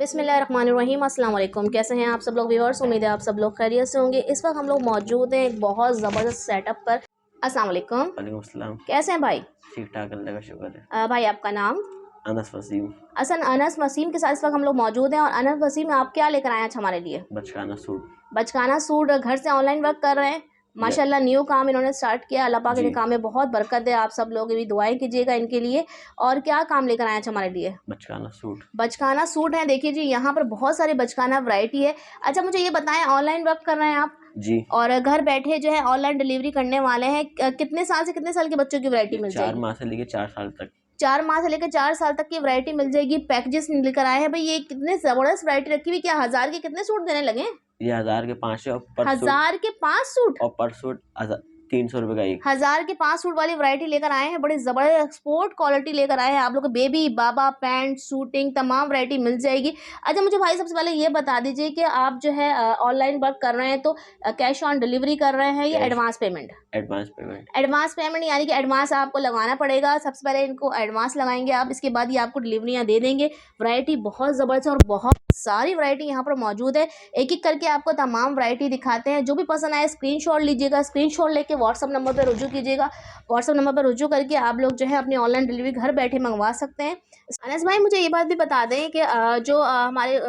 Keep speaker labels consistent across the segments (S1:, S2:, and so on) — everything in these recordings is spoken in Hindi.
S1: बिस्मिल्लाहिर्रहमानिर्रहीम अस्सलाम वालेकुम। कैसे हैं आप सब लोग व्यूअर्स? उम्मीद है आप सब लोग खैरियत से होंगे। इस वक्त हम लोग मौजूद हैं एक बहुत ज़बरदस्त सेटअप पर। अस्सलाम वालेकुम।
S2: वालेकुम अस्सलाम।
S1: कैसे हैं भाई?
S2: ठीक ठाक, अल्लाह का शुक्र है।
S1: भाई आपका नाम?
S2: अनस वसीम।
S1: अनस वसीम के साथ इस वक्त हम लोग मौजूद हैं। और अनस वसीम आप क्या लेकर आए आज हमारे लिए?
S2: बचकाना सूट।
S1: बचकाना सूट। घर से ऑनलाइन वर्क कर रहे हैं माशाल्लाह। न्यू काम इन्होंने स्टार्ट किया। अल्लाह पाक के काम में बहुत बरकत है। आप सब लोग भी दुआएं कीजिएगा इनके लिए। और क्या काम लेकर आए हमारे लिए?
S2: बचकाना सूट। बचकाना
S1: सूट है। देखिए जी, यहाँ पर बहुत सारे बचकाना वैरायटी है। अच्छा मुझे ये बताएं, ऑनलाइन वर्क कर रहे हैं आप
S2: जी,
S1: और घर बैठे जो है ऑनलाइन डिलीवरी करने वाले हैं। कितने साल से कितने साल के बच्चों की वैरायटी मिल जाएगी?
S2: 4 माह से लेकर 4 साल तक।
S1: 4 माह से लेकर 4 साल तक की वैरायटी मिल जाएगी। पैकेजेस लेकर आए हैं भाई। ये कितने जबरदस्त वैरायटी रखी हुई। क्या 1000 के कितने सूट देने लगे?
S2: ये 1000 के 5 है और पर
S1: 1000 के 5 सूट
S2: और पर सूट 300 रुपए का एक।
S1: 1000 के 5 सूट वाली वैरायटी लेकर आए हैं। बड़ी जबरदस्त एक्सपोर्ट क्वालिटी लेकर आए हैं। आप लोग को बेबी बाबा पैंट सूटिंग तमाम वैरायटी मिल जाएगी। अच्छा मुझे भाई सबसे पहले ये बता दीजिए कि आप जो है ऑनलाइन वर्क कर रहे हैं तो कैश ऑन डिलीवरी कर रहे हैं या एडवांस पेमेंट? एडवांस पेमेंट यानी कि एडवांस आपको लगाना पड़ेगा। सबसे पहले इनको एडवांस लगाएंगे आप, इसके बाद ये आपको डिलीवरियाँ दे देंगे। वैरायटी बहुत ज़बरदस्त और बहुत सारी वैरायटी यहाँ पर मौजूद है। एक एक करके आपको तमाम वैरायटी दिखाते हैं। जो भी पसंद आए स्क्रीनशॉट लीजिएगा। स्क्रीनशॉट लेके व्हाट्सअप नंबर पर रुजू कीजिएगा। व्हाट्सअप नंबर पर रुजू करके आप लोग जो है अपनी ऑनलाइन डिलीवरी घर बैठे मंगवा सकते हैं। अनस भाई मुझे ये बात भी बता दें कि जो हमारे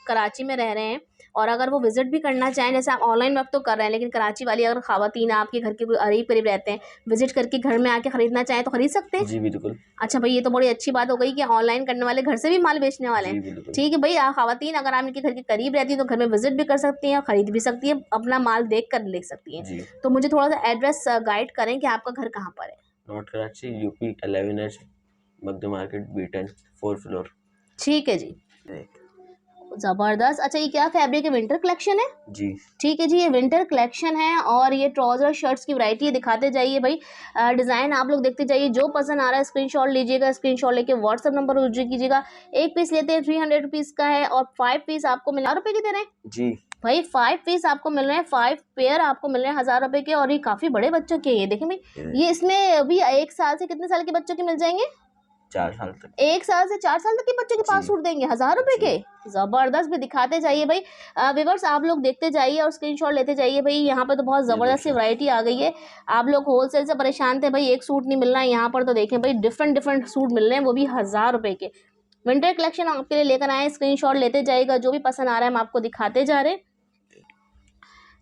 S1: कराची में रह रहे हैं और अगर वो विजिट भी करना चाहें, जैसे आप ऑनलाइन वर्क तो कर रहे हैं लेकिन कराची वाली अगर ख़वातीन आपके घर के करीब करीब रहते हैं, विजिट करके घर में आके ख़रीदना चाहें तो ख़रीद सकते हैं?
S2: जी बिल्कुल।
S1: अच्छा भाई, ये तो बड़ी अच्छी बात हो गई कि ऑनलाइन करने वाले घर से भी माल बेचने वाले हैं। ठीक है भाई, ख़वातीन अगर आप इनके घर के करीब रहती हैं तो घर में विजिट भी कर सकती हैं और ख़रीद भी सकती हैं, अपना माल देख कर ले सकती हैं। तो मुझे थोड़ा सा एड्रेस गाइड करें कि आपका घर कहाँ पर है?
S2: North Karachi, UP 11H Magadh market, B10 4th floor.
S1: ठीक है जी, ज़बरदस्त। अच्छा ये क्या फैब्रिक है? विंटर कलेक्शन है
S2: जी।
S1: ठीक है जी, ये विंटर कलेक्शन है और ये ट्राउज़र शर्ट्स की वैरायटी दिखाते जाइए भाई। डिज़ाइन आप लोग देखते जाइए। जो पसंद आ रहा है स्क्रीनशॉट लीजिएगा। स्क्रीनशॉट लेके व्हाट्सअप नंबर पर रजिस्टर कीजिएगा। एक पीस लेते हैं 300 रुपीज़ का है और 5 पीस आपको मिल रुपये के दे रहे हैं
S2: जी
S1: भाई। 5 पीस आपको मिल रहे हैं, 5 पेयर आपको मिल रहे हैं 1000 रुपये के। और ये काफ़ी बड़े बच्चों के, ये देखें भाई। ये इसमें अभी 1 साल से कितने साल के बच्चों के मिल जाएंगे?
S2: 4 साल तक।
S1: 1 साल से 4 साल तक के बच्चों के पास सूट देंगे 1000 रुपये के। जबरदस्त भी दिखाते जाइए भाई। व्यूअर्स आप लोग देखते जाइए और स्क्रीनशॉट लेते जाइए भाई। यहाँ पर तो बहुत जबरदस्त सी वैरायटी आ गई है। आप लोग होलसेल से परेशान थे भाई, एक सूट नहीं मिल रहा है, यहाँ पर तो देखें भाई डिफरेंट सूट मिल रहे हैं, वो भी 1000 रुपये के। विंटर कलेक्शन आपके लिए लेकर आए। स्क्रीनशॉट लेते जाइएगा। जो भी पसंद आ रहा है हम आपको दिखाते जा रहे हैं।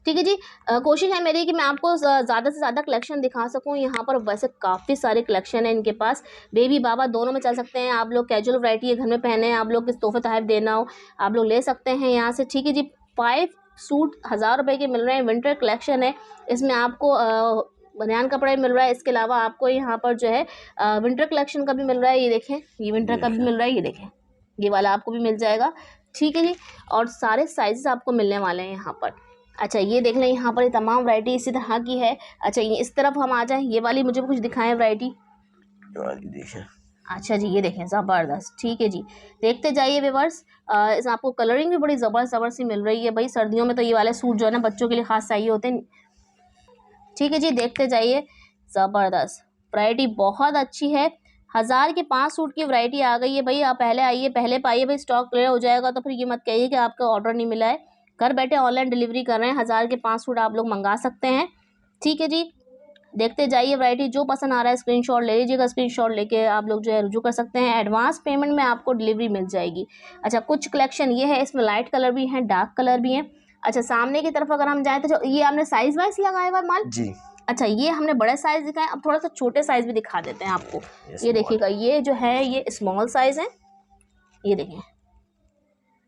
S1: ठीक है जी, कोशिश है मेरी कि मैं आपको ज़्यादा से ज़्यादा कलेक्शन दिखा सकूं। यहाँ पर वैसे काफ़ी सारे कलेक्शन है इनके पास। बेबी बाबा दोनों में चल सकते हैं। आप लोग कैजुअल वैरायटी है, घर में पहने, आप लोग किस तोहफे तहफ़ देना हो आप लोग ले सकते हैं यहाँ से। ठीक है जी, 5 सूट 1000 रुपये के मिल रहे हैं। विंटर कलेक्शन है, इसमें आपको बनियान कपड़ा भी मिल रहा है। इसके अलावा आपको यहाँ पर जो है विंटर कलेक्शन का भी मिल रहा है। ये देखें, ये विंटर का भी मिल रहा है। ये देखें, ये वाला आपको भी मिल जाएगा। ठीक है जी, और सारे साइज़ आपको मिलने वाले हैं यहाँ पर। अच्छा ये देख लें, यहाँ पर ये तमाम वैरायटी इसी तरह की है। अच्छा ये इस तरफ हम आ जाएं, ये वाली मुझे कुछ दिखाएं वैरायटी। अच्छा जी ये देखें, ज़बरदस्त। ठीक है जी, देखते जाइए व्यूअर्स। इसमें आपको कलरिंग भी बड़ी ज़बरदस्त सी मिल रही है भाई। सर्दियों में तो ये वाले सूट जो है ना बच्चों के लिए ख़ास चाहिए होते हैं। ठीक है जी, देखते जाइए। ज़बरदस्त वैरायटी बहुत अच्छी है। 1000 के 5 सूट की वैरायटी आ गई है भाई। आप पहले आइए, पहले पाइए भाई, स्टॉक क्लियर हो जाएगा तो फिर ये मत कहिए कि आपका ऑर्डर नहीं मिला है। घर बैठे ऑनलाइन डिलीवरी कर रहे हैं। 1000 के 5 सूट आप लोग मंगा सकते हैं। ठीक है जी, देखते जाइए वैरायटी। जो पसंद आ रहा है स्क्रीनशॉट ले लीजिएगा। स्क्रीनशॉट लेके आप लोग जो है रुजू कर सकते हैं। एडवांस पेमेंट में आपको डिलीवरी मिल जाएगी। अच्छा कुछ कलेक्शन ये है, इसमें लाइट कलर भी हैं, डार्क कलर भी हैं। अच्छा सामने की तरफ अगर हम जाएँ तो ये आपने साइज़ वाइज लगाया हुआ माल
S2: जी। अच्छा
S1: ये हमने बड़े साइज़ दिखाए, अब थोड़ा सा छोटे साइज़ भी दिखा देते हैं आपको। ये देखिएगा, ये जो है ये स्मॉल साइज़ है, ये देखें।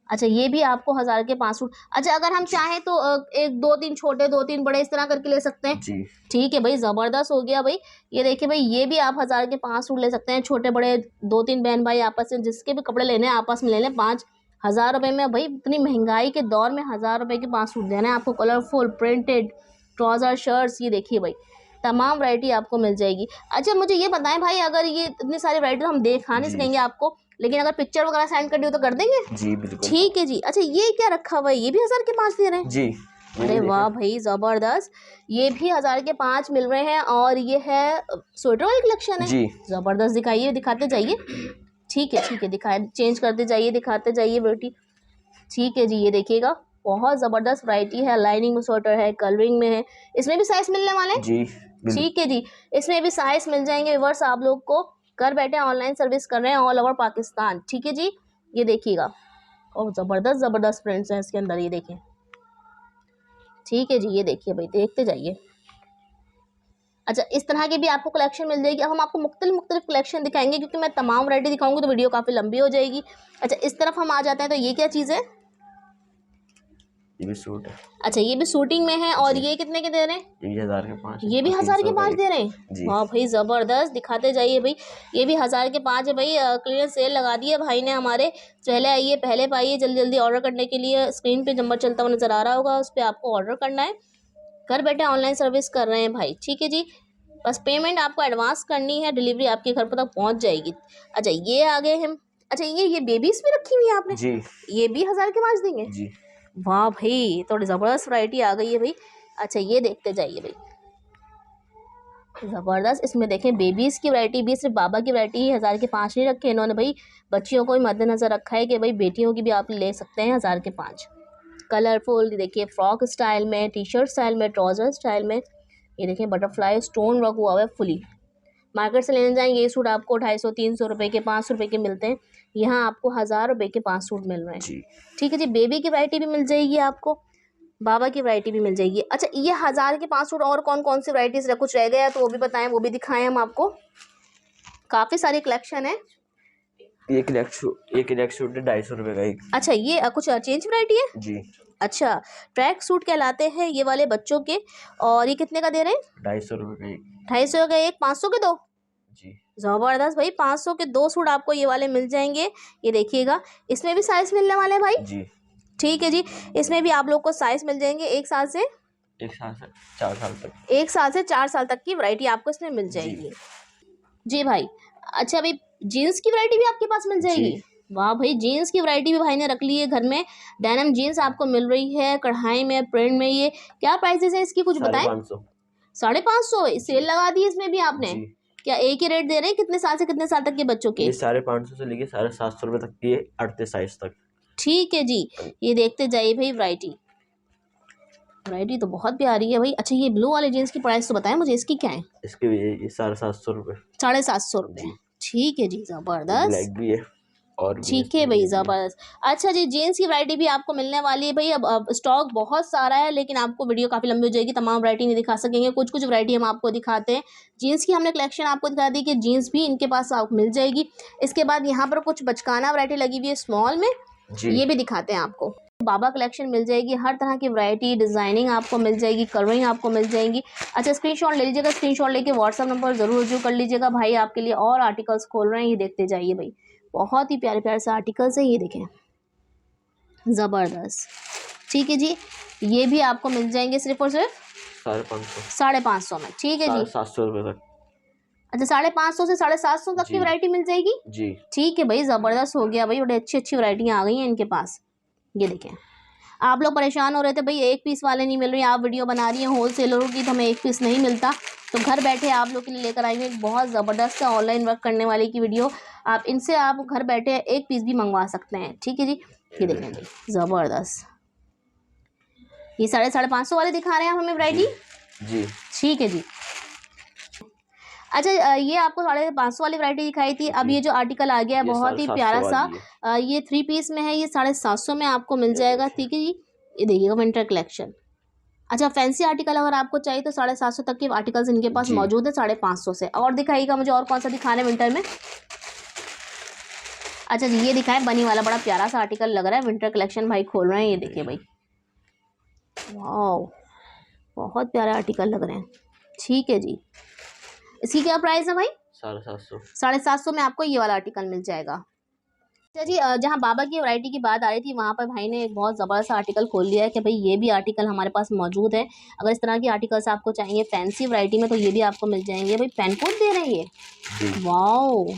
S1: अच्छा ये भी आपको 1000 के 5 सूट। अच्छा अगर हम चाहें तो 1 2 3 छोटे 2 3 बड़े इस तरह करके ले सकते हैं जी। ठीक है भाई, ज़बरदस्त हो गया भाई। ये देखिए भाई, ये भी आप 1000 के 5 सूट ले सकते हैं। छोटे बड़े 2 3 बहन भाई आपस में जिसके भी कपड़े लेने हैं आपस में ले लें। 5000 रुपये में भाई, इतनी महंगाई के दौर में 1000 रुपये के 5 सूट देना है आपको। कलरफुल प्रिंटेड ट्राउज़र शर्ट्स, ये देखिए भाई तमाम वैरायटी आपको मिल जाएगी। अच्छा मुझे ये बताएं भाई, अगर ये इतनी सारी वैरायटी हम दिखा नहीं सकेंगे आपको, लेकिन अगर पिक्चर वगैरह सेंड कर दी हो तो कर देंगे? जी बिल्कुल। ठीक है जी। अच्छा ये क्या रखा हुआ है? ये भी 1000 के 5 दे रहे हैं जी। अरे वाह भाई ज़बरदस्त, ये भी 1000 के 5 मिल रहे हैं। और ये है स्वेटर वाली कलेक्शन है जी। ज़बरदस्त, दिखाइए, दिखाते जाइए। ठीक है दिखाए, चेंज करते जाइए, दिखाते जाइए बेटी। ठीक है जी, ये देखिएगा बहुत ज़बरदस्त वैरायटी है, लाइनिंग में स्वेटर है, कलरिंग में है, इसमें भी साइज़ मिलने वाले हैं।
S2: जी
S1: ठीक है जी, इसमें भी साइज़ मिल जाएंगे व्यूअर्स, आप लोग को घर बैठे ऑनलाइन सर्विस कर रहे हैं ऑल ओवर पाकिस्तान। ठीक है जी, ये देखिएगा और ज़बरदस्त ज़बरदस्त प्रिंट्स हैं इसके अंदर, ये देखें। ठीक है जी, ये देखिए भाई, देखते जाइए। अच्छा, इस तरह की भी आपको कलेक्शन मिल जाएगी। अब हम आपको मुख्तलिफ कलेक्शन दिखाएंगे, क्योंकि मैं तमाम वैरायटी दिखाऊंगी तो वीडियो काफ़ी लंबी हो जाएगी। अच्छा, इस तरफ हम आ जाते हैं, तो ये क्या चीज़ है?
S2: ये भी सूट है।
S1: अच्छा, ये भी शूटिंग में है, और ये कितने के दे रहे हैं?
S2: ये भी 1000 के 5,
S1: ये भी 1000 के 5 दे रहे हैं।
S2: जी।
S1: वाह भाई, ज़बरदस्त, दिखाते जाइए भाई। ये भी 1000 के 5 है भाई। क्लियरेंस सेल लगा दी है भाई ने हमारे। पहले आइए, पहले पाइए, जल्दी जल्दी ऑर्डर करने के लिए स्क्रीन पे नंबर चलता हुआ नज़र आ रहा होगा, उस पर आपको ऑर्डर करना है। घर बैठे ऑनलाइन सर्विस कर रहे हैं भाई। ठीक है जी, बस पेमेंट आपको एडवांस करनी है, डिलीवरी आपके घर पर तक पहुंच जाएगी। अच्छा, ये आ गए हम। अच्छा, ये बेबीज भी रखी हुई है आपने
S2: जी।
S1: ये भी 1000 के 5 देंगे
S2: जी।
S1: वाह भाई, थोड़ी ज़बरदस्त वैरायटी आ गई है भाई। अच्छा, ये देखते जाइए भाई, ज़बरदस्त। इसमें देखें बेबीज़ की वैरायटी भी, सिर्फ बाबा की वैरायटी ही 1000 के 5 नहीं रखे इन्होंने भाई, बच्चियों को भी मद्देनज़र रखा है कि भाई बेटियों की भी आप ले सकते हैं 1000 के 5। कलरफुल देखिए, फ्रॉक स्टाइल में, टी शर्ट स्टाइल में, ट्राउज़र स्टाइल में। ये देखिए बटरफ्लाई स्टोन वर्क हुआ है फुली। मार्केट से लेने जाएंगे ये सूट आपको 250-300 रुपये के, 500 रुपये के मिलते हैं। यहाँ आपको 1000 रुपये के 5 सूट मिल रहे हैं।
S2: जी।
S1: ठीक है जी, बेबी की वैरायटी भी मिल जाएगी आपको, बाबा की वैरायटी भी मिल जाएगी। अच्छा, ये 1000 के 5 सूट और कौन कौन सी वैरायटीज़ कुछ रह गया तो वो भी बताएं, वो भी दिखाएं हम आपको। काफ़ी सारी कलेक्शन है।
S2: एक नेक सूट है 250 रुपये का एक।
S1: अच्छा, ये कुछ चेंज वैरायटी है
S2: जी।
S1: अच्छा, ट्रैक सूट कहलाते हैं ये वाले बच्चों के, और ये कितने का दे रहे हैं?
S2: 250 रुपये का एक।
S1: 250 का एक, 500 के 2।
S2: जी।
S1: ज़बरदस्त भाई, 500 के 2 सूट आपको ये वाले मिल जाएंगे। ये देखिएगा, इसमें भी साइज़ मिलने वाले हैं भाई।
S2: जी।
S1: ठीक है जी, इसमें भी आप लोग को साइज़ मिल जाएंगे 1 साल से
S2: 4 साल तक।
S1: 1 साल से 4 साल तक की वैरायटी आपको इसमें मिल जाएगी। जी भाई। अच्छा भाई, जीन्स की वैरायटी भी आपके पास मिल जाएगी। वाह भाई, जीन्स की वैरायटी भी भाई ने रख ली है घर में। डेनिम जीन्स आपको मिल रही है कढ़ाई में, प्रिंट में। ये क्या प्राइसेस है इसकी, कुछ बताएं?
S2: 550।
S1: 550 सेल लगा दी इसमें भी आपने।
S2: जी।
S1: क्या एक ही रेट दे रहे हैं कितने साल से कितने साल तक के बच्चों के?
S2: ये 550 से लेके 750 रुपये तक की है, 38 साइज तक। ठीक
S1: है जी, ये देखते जाइए भाई, वैरायटी तो बहुत प्यारी है भाई। अच्छा, ये ब्लू वाले जीन्स की प्राइस तो बताएं मुझे, इसकी क्या है?
S2: इसके भी ये 750 रुपये।
S1: 750 रुपये। ठीक है जी, ज़बरदस्त।
S2: ब्लैक भी है और
S1: ठीक है भाई, ज़बरदस्त। अच्छा जी, जीन्स की वैरायटी भी आपको मिलने वाली है भाई। अब स्टॉक बहुत सारा है, लेकिन आपको वीडियो काफ़ी लंबी हो जाएगी, तमाम वैरायटी नहीं दिखा सकेंगे, कुछ कुछ वैरायटी हम आपको दिखाते हैं। जीन्स की हमने कलेक्शन आपको दिखा दी कि जीन्स भी इनके पास आपको मिल जाएगी। इसके बाद यहाँ पर कुछ बचकाना वैरायटी लगी हुई है स्मॉल में, ये भी दिखाते हैं आपको। बाबा कलेक्शन मिल जाएगी, हर तरह की वैरायटी, डिज़ाइनिंग आपको मिल जाएगी, कलरिंग आपको मिल जाएगी। अच्छा, स्क्रीनशॉट ले लीजिएगा, स्क्रीनशॉट लेके व्हाट्सएप नंबर ज़रूर रजू कर लीजिएगा। भाई आपके लिए और आर्टिकल्स खोल रहे हैं, ये देखते जाइए भाई, बहुत ही प्यारे प्यारे से आर्टिकल्स है, ये देखें, ज़बरदस्त। ठीक है जी, ये भी आपको मिल जाएंगे सिर्फ और सिर्फ 550 में। ठीक है जी,
S2: 700 रुपये तक।
S1: अच्छा, 550 से 750 तक की वैरायटी मिल जाएगी।
S2: जी। ठीक
S1: है भाई, ज़बरदस्त हो गया भाई, बड़ी अच्छी अच्छी वैरायटियाँ आ गई हैं इनके पास। ये देखें, आप लोग परेशान हो रहे थे भाई एक पीस वाले नहीं मिल रही, आप वीडियो बना रही हैं होलसेलरों की तो हमें एक पीस नहीं मिलता, तो घर बैठे आप लोग के लिए लेकर आएंगे एक बहुत ज़बरदस्त ऑनलाइन वर्क करने वाले की वीडियो। आप इनसे आप घर बैठे एक पीस भी मंगवा सकते हैं। ठीक है जी, ये देखें भाई, ज़बरदस्त। ये 550 वाले दिखा रहे हैं आप हमें वैरायटी।
S2: जी। ठीक
S1: है जी। अच्छा, ये आपको 550 वाली वैरायटी दिखाई थी। अब ये जो आर्टिकल आ गया है बहुत ही प्यारा सा, ये 3 पीस में है, ये 750 में आपको मिल जाएगा। ठीक है जी, ये देखिएगा विंटर कलेक्शन। अच्छा, फैंसी आर्टिकल अगर आपको चाहिए तो 750 तक के आर्टिकल्स इनके पास मौजूद है, 550 से। और दिखाइएगा मुझे, और कौन सा दिखाने विंटर में? अच्छा जी, ये दिखाएं बनी वाला, बड़ा प्यारा सा आर्टिकल लग रहा है, विंटर कलेक्शन भाई खोल रहे हैं, ये देखिए भाई, वाह, बहुत प्यारे आर्टिकल लग रहे हैं। ठीक है जी, इसकी क्या प्राइस है भाई? 750 में आपको ये वाला आर्टिकल मिल जाएगा। अच्छा जी, जहाँ बाबा की वैरायटी की बात आ रही थी, वहाँ पर भाई ने एक बहुत ज़बरदस्त आर्टिकल खोल लिया है कि भाई ये भी आर्टिकल हमारे पास मौजूद है। अगर इस तरह की आर्टिकल्स आपको चाहिए फैंसी वैरायटी में तो ये भी आपको मिल जाएंगे। भाई पेन कोड दे रहे हैं ये, वाह,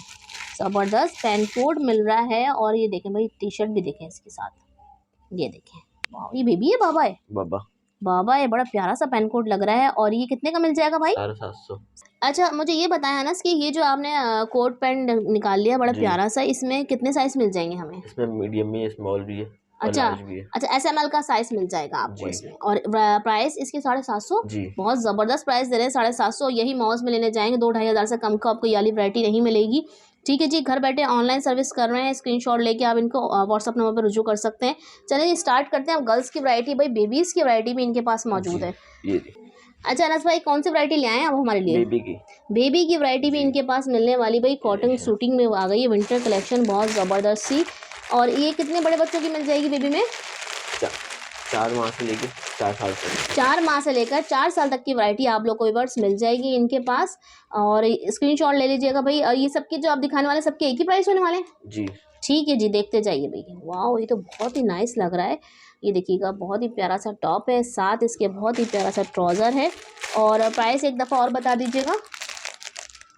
S1: ज़बरदस्त पेन कोड मिल रहा है। और ये देखें भाई, टी शर्ट भी देखें इसके साथ, ये देखें, वाह, ये बेबी है, बाबा है, बड़ा प्यारा सा पेन कोड लग रहा है। और ये कितने का मिल जाएगा भाई? 750। अच्छा, मुझे ये बताया ना कि ये जो आपने कोट पेन निकाल लिया बड़ा प्यारा सा, इसमें कितने साइज मिल जाएंगे हमें?
S2: इसमें मीडियम भी है, स्मॉल भी है। और
S1: अच्छा
S2: लार्ज भी है।
S1: अच्छा, SML का साइज मिल जाएगा आपको
S2: जी।
S1: इसमें। और प्राइस इसकी 750।
S2: जी
S1: बहुत ज़बरदस्त प्राइस दे रहे हैं 750। यही मॉल्स में लेने जाएंगे 2-2.5 हज़ार से कम को आपको ये वाली वैरायटी नहीं मिलेगी। ठीक है जी, घर बैठे ऑनलाइन सर्विस कर रहे हैं, स्क्रीनशॉट लेके आप इनको व्हाट्सअप नंबर पर रुजू कर सकते हैं। चलिए जी स्टार्ट करते हैं। अब गर्ल्स की वैरायटी, भाई बेबीज़ की वैरायटी भी इनके पास मौजूद
S2: जी,
S1: है।
S2: ये देखिए,
S1: अच्छा अनस भाई, कौन सी वैरायटी ले आए हैं आप हमारे लिए?
S2: बेबी की।
S1: बेबी की वैरायटी भी
S2: जी।
S1: इनके पास मिलने वाली, भाई कॉटन
S2: देखिए।
S1: सूटिंग में आ गई है विंटर कलेक्शन, बहुत ज़बरदस्त सी। और ये कितने बड़े बच्चों की मिल जाएगी बेबी में?
S2: 4 माह से लेके 4 साल तक।
S1: 4 माह से लेकर 4 साल तक की वैरायटी आप लोग को व्यूअर्स मिल जाएगी इनके पास। और स्क्रीनशॉट ले लीजिएगा भाई। और ये सबके जो आप दिखाने वाले सबके एक ही प्राइस होने वाले हैं?
S2: जी
S1: ठीक है जी, देखते जाइए भैया। वाह, ये तो बहुत ही नाइस लग रहा है। ये देखिएगा, बहुत ही प्यारा सा टॉप है, साथ इसके बहुत ही प्यारा सा ट्राउज़र है। और प्राइस एक दफ़ा और बता दीजिएगा।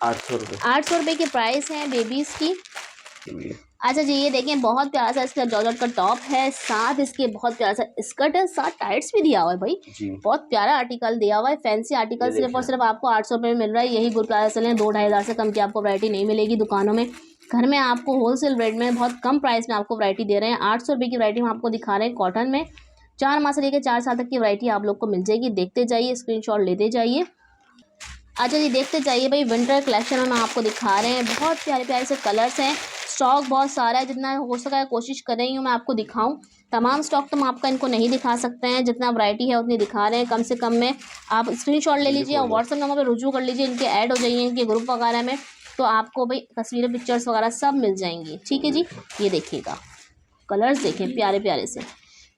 S2: 800 रुपये।
S1: 800 रुपये की प्राइस है बेबीज़ की।
S2: जी
S1: अच्छा जी, ये देखें, बहुत प्यारा सा इसका जॉर्जेट का टॉप है, साथ इसके बहुत प्यारा सा स्कर्ट है, साथ टाइट्स भी दिया हुआ है भाई।
S2: जी,
S1: बहुत प्यारा आर्टिकल दिया हुआ है, फैंसी आर्टिकल।
S2: ये
S1: सिर्फ और
S2: देखिए।
S1: सिर्फ आपको 800 रुपये में मिल रहा है। यही गुड प्राइस चलें, 2-2.5 हज़ार से कम की आपको वैरायटी नहीं मिलेगी दुकानों में। घर में आपको होलसेल रेट में बहुत कम प्राइस में आपको वैरायटी दे रहे हैं। 800 रुपये की वैरायटी हम आपको दिखा रहे हैं कॉटन में। 4 माह से लेकर 4 साल तक की वैरायटी आप लोग को मिल जाएगी। देखते जाइए, स्क्रीनशॉट लेते जाइए। अच्छा जी, देखते जाइए भाई, विंटर कलेक्शन हम आपको दिखा रहे हैं। बहुत प्यारे प्यारे से कलर्स हैं, स्टॉक बहुत सारा है। जितना हो सका है कोशिश कर रही हूँ मैं आपको दिखाऊं। तमाम स्टॉक तो हम आपका इनको नहीं दिखा सकते हैं, जितना वैरायटी है उतनी दिखा रहे हैं कम से कम में। आप स्क्रीनशॉट ले लीजिए और व्हाट्सअप नंबर पर रुजू कर लीजिए, इनके ऐड हो जाइए इनके ग्रुप वगैरह में, तो आपको भाई तस्वीरें, पिक्चर्स वगैरह सब मिल जाएंगी। ठीक है जी, ये देखिएगा, कलर्स देखें प्यारे प्यारे से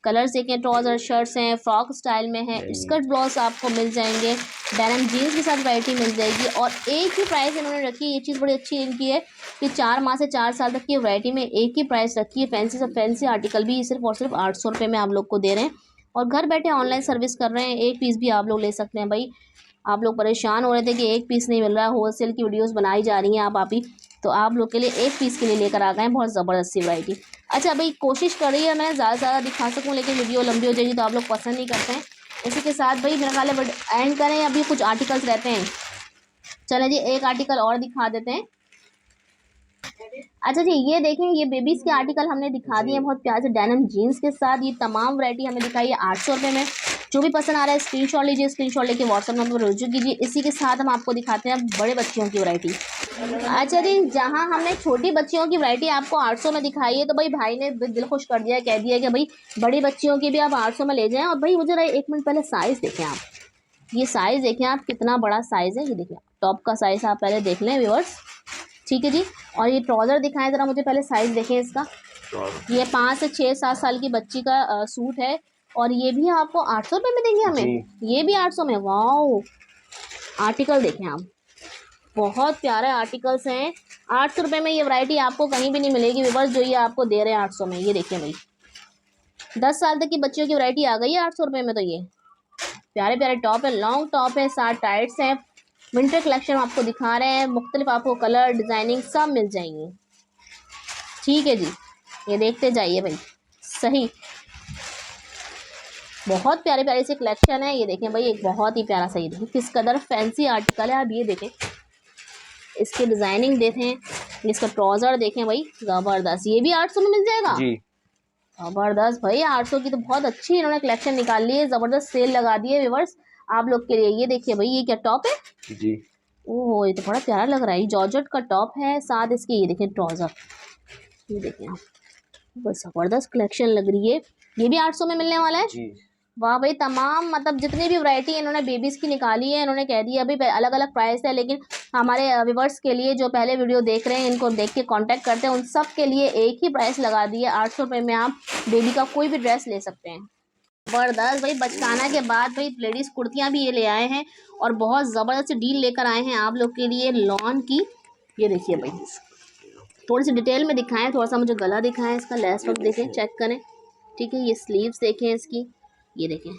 S1: कलर्स देखें। ट्राउज़र शर्ट्स हैं, फ्रॉक स्टाइल में है, स्कर्ट ब्लाउज आपको मिल जाएंगे, डेनिम जीन्स के साथ वैरायटी मिल जाएगी। और एक ही प्राइस इन्होंने रखी है। ये चीज़ बड़ी अच्छी इनकी है कि 4 माह से 4 साल तक की वैरायटी में एक ही प्राइस रखी है। फैंसी से फैंसी आर्टिकल भी सिर्फ और सिर्फ 800 रुपये में आप लोग को दे रहे हैं। और घर बैठे ऑनलाइन सर्विस कर रहे हैं, एक पीस भी आप लोग ले सकते हैं भाई। आप लोग परेशान हो रहे थे कि एक पीस नहीं मिल रहा है, होलसेल की वीडियोस बनाई जा रही हैं आप ही, तो आप लोग के लिए एक पीस के लिए लेकर आ गए हैं बहुत ज़बरदस्त सी वैरायटी। अच्छा भाई, कोशिश कर रही है मैं ज़्यादा से ज़्यादा दिखा सकूं, लेकिन वीडियो लंबी हो जाएगी तो आप लोग पसंद नहीं करते हैं। इसी के साथ भाई मेरा ख्याल है एंड करें, अभी कुछ आर्टिकल्स रहते हैं। चलें जी, एक आर्टिकल और दिखा देते हैं। अच्छा जी, ये देखें, ये बेबीज़ के आर्टिकल हमने दिखा दिए हैं बहुत प्यार से डेनिम जीन्स के साथ। ये तमाम वैरायटी हमें दिखाई है 800 रुपये में। जो भी पसंद आ रहा है स्क्रीनशॉट लीजिए, स्क्रीनशॉट लेके व्हाट्सअप नंबर पर रुजू कीजिए। इसी के साथ हम आपको दिखाते हैं बड़े बच्चियों की वैरायटी। अच्छा जी, जहां हमने छोटी बच्चियों की वैरायटी आपको 800 में दिखाई है, तो भाई ने दिल खुश कर दिया, कह दिया कि भाई बड़ी बच्चियों की भी आप 800 में ले जाएं। और भाई मुझे एक मिनट पहले साइज़ देखें आप, ये साइज़ देखें आप, कितना बड़ा साइज़ है। ये देखिए, टॉप का साइज़ आप पहले देख लें व्यूअर्स। ठीक है जी, और ये ट्राउज़र दिखाएं ज़रा मुझे, पहले साइज़ देखें इसका। ये 5 से 6-7 साल की बच्ची का सूट है, और ये भी आपको 800 रुपये में देंगे हमें। ये भी 800 में, वाह। आर्टिकल देखें आप, बहुत प्यारे आर्टिकल्स हैं। 800 रुपये में ये वैरायटी आपको कहीं भी नहीं मिलेगी व्यूअर्स, जो ये आपको दे रहे हैं 800 में। ये देखिए भाई, 10 साल तक की बच्चियों की वैरायटी आ गई है 800 रुपये में। तो ये प्यारे प्यारे टॉप है, लॉन्ग टॉप है, साथ टाइट्स हैं। विंटर कलेक्शन आपको दिखा रहे हैं, मुख्तलिफ आपको कलर डिज़ाइनिंग सब मिल जाएंगी। ठीक है जी, ये देखते जाइए भाई। सही, बहुत प्यारे प्यारे से कलेक्शन है। ये देखें भाई, एक बहुत ही प्यारा सा, ये देखें किस कदर फैंसी आर्टिकल है। आप ये देखें, इसकी डिज़ाइनिंग देखें, इसका ट्राउज़र देखें भाई, ज़बरदस्त। ये भी 800 में मिल जाएगा
S2: जी,
S1: ज़बरदस्त भाई। 800 की तो बहुत अच्छी इन्होंने कलेक्शन निकाल ली है, ज़बरदस्त सेल लगा दी है व्यूअर्स आप लोग के लिए। ये देखिए भाई, ये क्या टॉप है
S2: जी,
S1: ओह, ये तो बड़ा प्यारा लग रहा है। ये जॉर्जेट का टॉप है, साथ इसके ये देखें ट्राउज़र। ये देखें आप, बस ज़बरदस्त कलेक्शन लग रही है। ये भी 800 में मिलने वाला है।
S2: जी।
S1: वाह भाई, तमाम मतलब जितनी भी वैरायटी इन्होंने बेबीज़ की निकाली है, इन्होंने कह दिया अभी अलग अलग प्राइस है, लेकिन हमारे व्यूअर्स के लिए जो पहले वीडियो देख रहे हैं, इनको देख के कांटेक्ट करते हैं, उन सब के लिए एक ही प्राइस लगा दी है। 800 रुपये में आप बेबी का कोई भी ड्रेस ले सकते हैं। ज़बरदस्त भाई, बचकाना के बाद भाई लेडीज़ कुर्तियाँ भी ये ले आए हैं, और बहुत ज़बरदस्त डील लेकर आए हैं आप लोग के लिए लॉन की। ये देखिए भाई, थोड़ी सी डिटेल में दिखाएं, थोड़ा सा मुझे गला दिखाएं, इसका लेस वर्क देखें, चेक करें। ठीक है, ये स्लीव्स देखें इसकी, ये देखें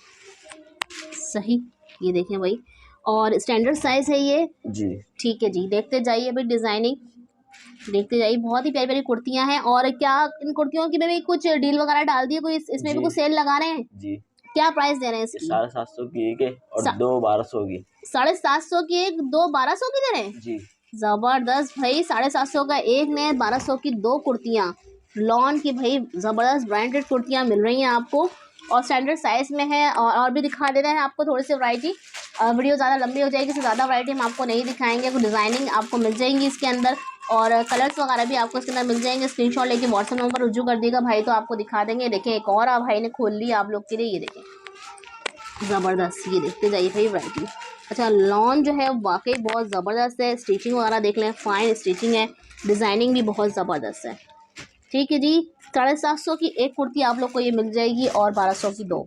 S1: सही, ये देखें भाई, और स्टैंडर्ड साइज़ है ये।
S2: जी,
S1: ठीक है जी, देखते जाइए भाई, डिज़ाइनिंग देखते जाइए। बहुत ही प्यारी प्यारी कुर्तियाँ हैं। और क्या इन कुर्तियों की भी कुछ डील वगैरह डाल दी है कोई, इसमें भी
S2: जी,
S1: कुछ सेल लगा रहे हैं?
S2: जी।
S1: क्या प्राइस दे रहे हैं इसकी?
S2: 750 की एक है और
S1: सा-
S2: 2 1200 की।
S1: 750 की एक, 2 1200 की दे रहे हैं।
S2: जी,
S1: ज़बरदस्त भाई, 750 का एक ने, 1200 की 2 कुर्तियाँ। लॉन की भाई ज़बरदस्त ब्रांडेड कुर्तियाँ मिल रही हैं आपको, और स्टैंडर्ड साइज़ में है। और भी दिखा दे रहे हैं आपको थोड़ी सी वैरायटी। वीडियो ज़्यादा लंबी हो जाएगी, इससे ज़्यादा वैरायटी हम आपको नहीं दिखाएंगे। कुछ डिज़ाइनिंग आपको मिल जाएंगी इसके अंदर, और कलर्स वगैरह भी आपको इसके अंदर मिल जाएंगे। स्क्रीनशॉट लेके व्हाट्सएप नंबर रुजू कर दिएगा भाई, तो आपको दिखा देंगे। देखें एक और भाई ने खोल ली आप लोग के लिए, ये देखें ज़बरदस्त, ये देखते जाइए भाई वैरायटी। अच्छा, लॉन जो है वाकई बहुत ज़बरदस्त है, स्टिचिंग वगैरह देख लें, फाइन स्टिचिंग है, डिज़ाइनिंग भी बहुत ज़बरदस्त है। ठीक है जी, 750 की एक कुर्ती आप लोग को ये मिल जाएगी और 1200 की 2।